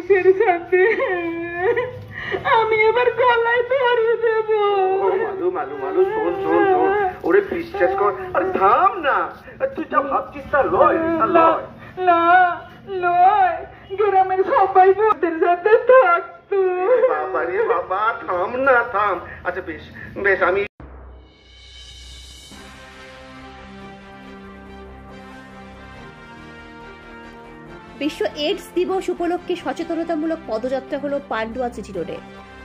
মানুষের সাথে আমি এবার গলায় ধরিয়ে দেব। মালু মালু মালু, শোন শোন শোন, ওরে বিশ্বাস কর, আরে থাম না, তুই যা ভাবছিস তা লয়, তা লয় না লয়, গ্রামের সবাই ভূতের সাথে থাকতো। বাবা রে বাবা, থাম না থাম। আচ্ছা বেশ বেশ, আমি বিশ্ব এইডস দিবস উপলক্ষে সচেতনতামূলক পদযাত্রা হলো পান্ডুয়া সিটি রোডে।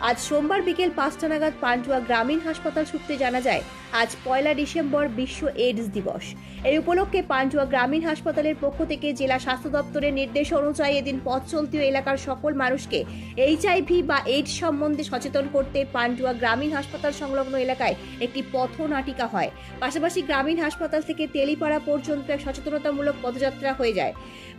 আজ সোমবার বিকেল 5টা নাগাদ পান্ডুয়া গ্রামীণ হাসপাতাল সূত্রে জানা যায়, আজ 1 ডিসেম্বর বিশ্ব এইডস দিবস। এই উপলক্ষে পান্ডুয়া গ্রামীণ হাসপাতালের পক্ষ থেকে জেলা স্বাস্থ্য দপ্তরের নির্দেশ অনুযায়ী এদিন পথ চলতি এলাকার সকল মানুষকে এইচআইভি বা এইডস সম্বন্ধে সচেতন করতে পান্ডুয়া গ্রামীণ হাসপাতাল সংলগ্ন এলাকায় একটি পথনাটিকা হয়। পাশাপাশি গ্রামীণ হাসপাতাল থেকে তেলিপাড়া পর্যন্ত এক সচেতনতামূলক পদযাত্রা হয়ে যায়।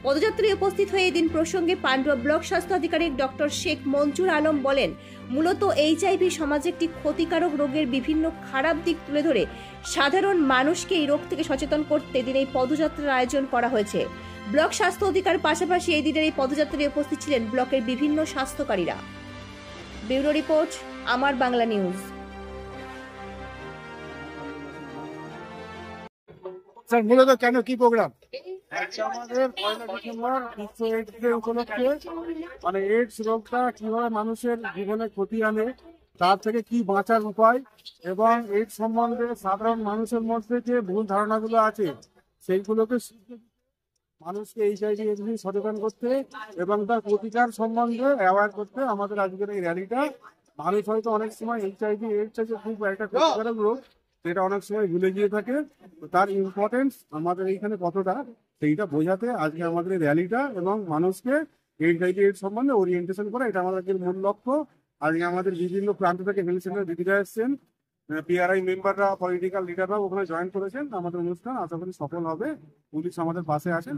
পদযাত্রায় উপস্থিত হয়ে এদিন প্রসঙ্গে পান্ডুয়া ব্লক স্বাস্থ্য আধিকারিক ডক্টর শেখ মঞ্জুর আলম বলেন, মূলত এইচআইভি সমাজে একটি ক্ষতিকারক রোগের বিভিন্ন খারাপ দিক তুলে ধরে সাধারণ মানুষকে এই রোগ থেকে সচেতন করতে দিন এই পদযাত্রার আয়োজন করা হয়েছে। ব্লক স্বাস্থ্য অধিকার পাশাপাশি এই দিনের এই পদযাত্রায় উপস্থিত ছিলেন ব্লকের বিভিন্ন স্বাস্থ্যকারীরা। ব্যুরো রিপোর্ট, আমার বাংলা নিউজ। স্যার মূলত কেন কি প্রোগ্রাম? আমাদের 1 ডিসেম্বর বিশ্ব এইডস ডে উপলক্ষে মানে এইডস রোগটা কিভাবে মানুষের জীবনে ক্ষতি আনে, তার থেকে কি বাঁচার উপায় এবং এইডস সম্বন্ধে সাধারণ মানুষের মধ্যে যে ভুল ধারণাগুলো আছে সেইগুলোকে মানুষকে এইচআইভি এইডস নিয়ে সচেতন করতে এবং তার প্রতিকার সম্বন্ধে অ্যাওয়ার করতে আমাদের আজকের এই র্যালিটা। মানুষ হয়তো অনেক সময় এইচআইভি এইডস হচ্ছে খুব একটা ক্ষতিকারক রোগ, সেটা অনেক সময় ভুলে গিয়ে থাকে। তো তার ইম্পর্টেন্স আমাদের এইখানে কতটা, সেইটা বোঝাতে আজকে আমাদের এই র্যালিটা এবং মানুষকে এইচআইভি এইডস সম্বন্ধে ওরিয়েন্টেশন করা, এটা আমাদের মূল লক্ষ্য। আজকে আমাদের বিভিন্ন প্রান্ত থেকে হেলথ সেন্টার দিদিরা এসছেন, পিআরআই মেম্বাররা, পলিটিক্যাল লিডাররাও ওখানে জয়েন করেছেন। আমাদের অনুষ্ঠান আশা করি সফল হবে। পুলিশ আমাদের পাশে আছেন।